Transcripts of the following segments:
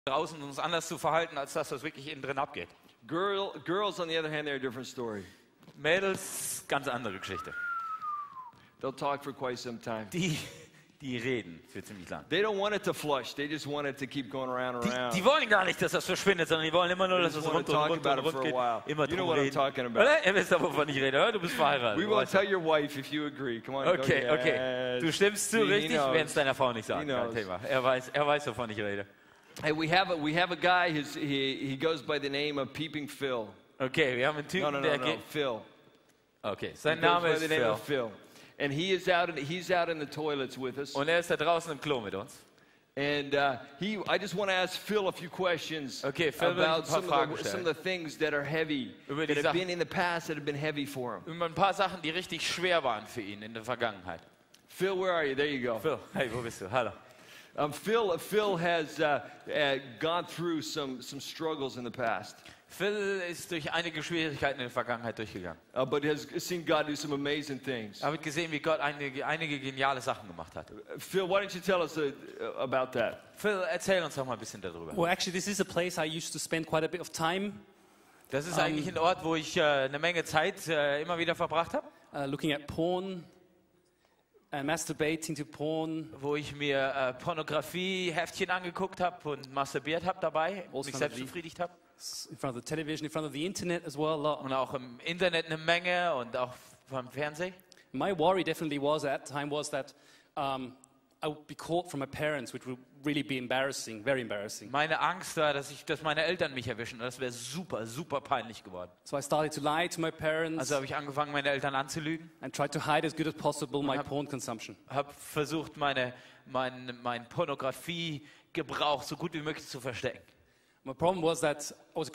draußen uns anders zu verhalten, als das, was wirklich innen drin abgeht. Girls, on the other hand, they're a different story. Mädels, ganz andere Geschichte. They'll talk for quite some time. Die reden für ziemlich lang. They don't want it to flush. They just want it to keep going around and around. Die wollen gar nicht, dass das verschwindet, sondern die wollen immer nur, dass es rund geht. Immer drum reden. Ihr wisst doch, wovon ich rede, oder? Du bist verheiratet. We won't tell your wife if you agree. Come on. Okay, okay. Du stimmst zu, richtig? Wir werden es deiner Frau nicht sagen. Kein Thema. Er weiß, wovon ich rede. Hey, we have a guy. He goes by the name of Peeping Phil. Okay, wir haben einen Typen, der geht. Phil. Okay, sein Name ist Phil. And he's out in the toilets with us. Und er ist da draußen im Klo mit uns. And I just want to ask Phil a few questions about some of the things that are heavy, that have been in the past, that have been heavy for him. Über ein paar Sachen, die richtig schwer waren für ihn in der Vergangenheit. Phil, where are you? There you go. Phil, hey, wo bist du? Hallo. Phil has gone through some struggles in the past. Phil ist durch einige Schwierigkeiten in der Vergangenheit durchgegangen. But has seen God do some amazing things. Er hat gesehen, wie Gott einige geniale Sachen gemacht hat. Phil, why don't you tell us about that? Phil, erzähl uns doch mal ein bisschen darüber. Well, actually, this is a place I used to spend quite a bit of time. Das ist eigentlich ein Ort, wo ich eine Menge Zeit immer wieder verbracht habe. Looking at porn. Masturbating to porn. Wo ich mir Pornografie-Heftchen angeguckt habe und masturbiert habe dabei, also mich selbst befriedigt habe. In front of the television, in front of the internet as well, a lot. Und auch im Internet eine Menge und auch vom Fernsehen. My worry definitely was at that time was that I would be caught from my parents, which would really be embarrassing, very embarrassing. Meine Angst war, dass meine Eltern mich erwischen. Das wäre super, super peinlich geworden. So I started to lie to my parents. Also habe ich angefangen, meine Eltern anzulügen. And tried to hide as good as possible my porn consumption. Habe versucht, mein Pornografiegebrauch so gut wie möglich zu verstecken. My problem was that I was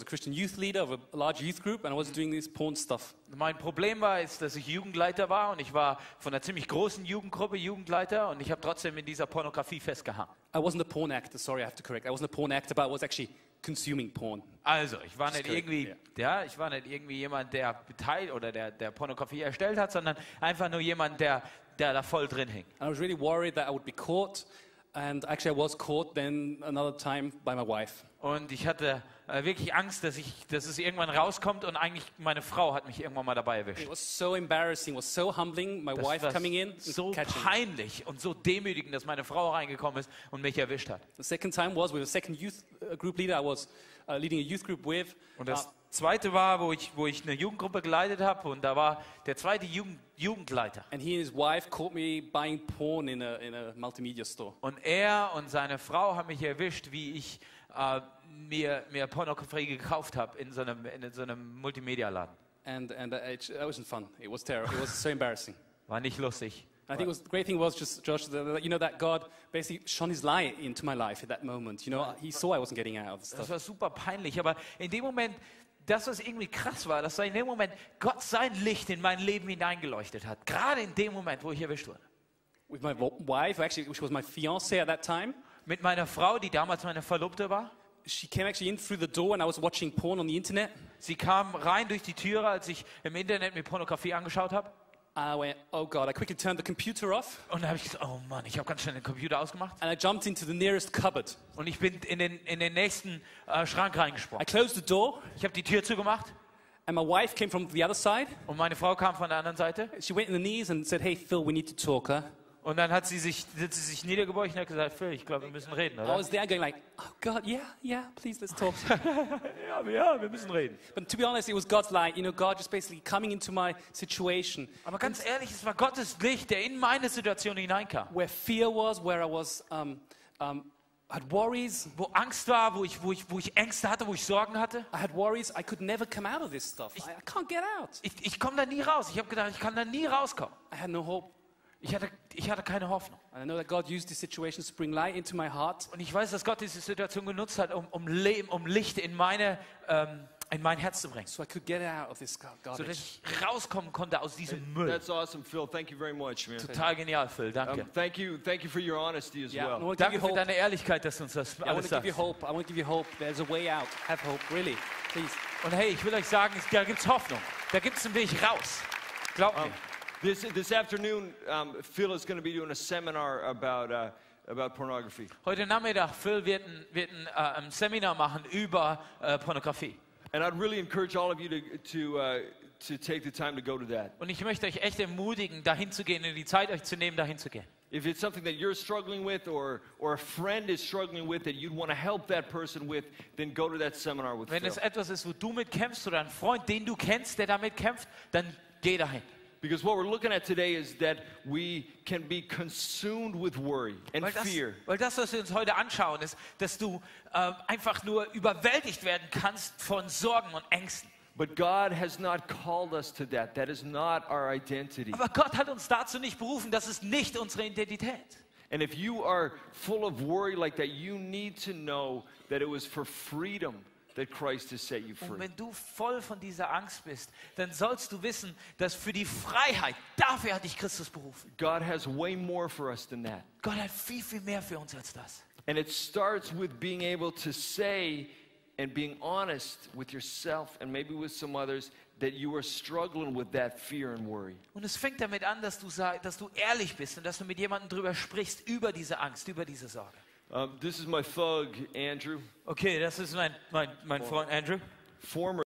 a Christian youth leader of a large youth group, and I was doing this porn stuff. Mein Problem war, dass ich Jugendleiter war und ich war von einer ziemlich großen Jugendgruppe Jugendleiter und ich habe trotzdem in dieser Pornografie festgehangen. I wasn't a porn actor, sorry, I have to correct. I wasn't a porn actor, but I was actually consuming porn. Also, ich war nicht irgendwie jemand, der beteiligt oder der Pornografie erstellt hat, sondern einfach nur jemand, der da voll drin hing. And I was really worried that I would be caught. And actually I was caught then another time by my wife. Und ich hatte wirklich Angst, dass es irgendwann rauskommt und eigentlich meine Frau hat mich irgendwann mal dabei erwischt. It was so embarrassing, was so humbling, my wife coming in and so catching. Peinlich und so demütigend, dass meine Frau reingekommen ist und mich erwischt hat. The second time was with a second youth group leader I was leading a youth group with. Und das zweite war, wo ich eine Jugendgruppe geleitet habe und da war der zweite Jugendleiter. And he and his wife caught me buying porn in a multimedia store. Und er und seine Frau haben mich erwischt, wie ich mir Pornografie gekauft habe in so einem Multimedia-Laden. And that wasn't fun. It was terrible. It was so embarrassing. War nicht lustig. I think the great thing was just, Josh, that God basically shone his light into my life at that moment. He saw I wasn't getting out of the stuff. Das war super peinlich, aber in dem Moment, das, was irgendwie krass war, dass in dem Moment Gott sein Licht in mein Leben hineingeleuchtet hat. Gerade in dem Moment, wo ich erwischt wurde. With my wife, actually, which was my fiancée at that time. Mit meiner Frau, die damals meine Verlobte war. She came actually in through the door and I was watching porn on the internet. Sie kam rein durch die Türe, als ich im Internet mir Pornografie angeschaut habe. I went, oh God, I quickly turned the computer off. Und dann habe ich gesagt, oh Mann, ich habe ganz schnell den Computer ausgemacht. And I jumped into the nearest cupboard. Und ich bin in den nächsten Schrank reingesprungen. I closed the door. Ich habe die Tür zugemacht. And my wife came from the other side. Und meine Frau kam von der anderen Seite. She went in the knees and said, hey Phil, we need to talk, huh? Und dann hat sie sich niedergebeugt und hat gesagt, Phil, ich glaube, wir müssen reden, oder? I was there going like, oh God, yeah, please, let's talk. ja, wir müssen reden. But to be honest, it was God's light, God just basically coming into my situation. Aber ganz ehrlich, es war Gottes Licht, der in meine Situation hineinkam. Where fear was, where I was, had worries. Wo Angst war, wo ich Ängste hatte, wo ich Sorgen hatte. I had worries, I could never come out of this stuff. I can't get out. Ich komme da nie raus. Ich habe gedacht, ich kann da nie rauskommen. I had no hope. Ich hatte keine Hoffnung. I know that God used these situations to bring light into my heart. Und ich weiß, dass Gott diese Situation genutzt hat, um Licht in mein Herz zu bringen. So I could get out of this garbage. So dass ich rauskommen konnte aus diesem Müll. That's awesome, Phil. Thank you very much, man. Total genial, Phil. Danke. Thank you for your honesty as well. Danke für deine Ehrlichkeit, dass du uns das I alles want to give sagst. you hope. I want to give you hope. There's a way out. Have hope, really. Please. Und hey, ich will euch sagen, da gibt's Hoffnung. Da gibt's einen Weg raus. Glaubt mir. This afternoon, Phil is going to be doing a seminar about about pornography. Heute Nachmittag Phil wird ein Seminar machen über Pornografie. And I'd really encourage all of you to take the time to go to that. Und ich möchte euch echt ermutigen, dahin zu gehen und die Zeit euch zu nehmen, dahin zu gehen. If it's something that you're struggling with or a friend is struggling with that you'd want to help that person with, then go to that seminar with Wenn Phil. es etwas ist, wo du mit kämpfst oder ein Freund, den du kennst, der damit kämpft, dann geh dahin. Because what we're looking at today is that we can be consumed with worry and fear. Weil das, was wir uns heute anschauen, ist, dass du einfach nur überwältigt werden kannst von Sorgen und Ängsten. But God has not called us to that. That is not our identity. Aber Gott hat uns dazu nicht berufen, das ist nicht unsere Identität. And if you are full of worry like that, you need to know that it was for freedom that Christ has set you free. Und wenn du voll von dieser Angst bist, dann sollst du wissen, dass für die Freiheit, dafür hat dich Christus berufen. God has way more for us than that. Gott hat viel, viel mehr für uns als das. And it starts with being able to say and being honest with yourself and maybe with some others that you are struggling with that fear and worry. Und es fängt damit an, dass du ehrlich bist und dass du mit jemandem drüber sprichst, über diese Angst, über diese Sorge. This is my thug, Andrew. Okay, das ist mein Freund Andrew. Former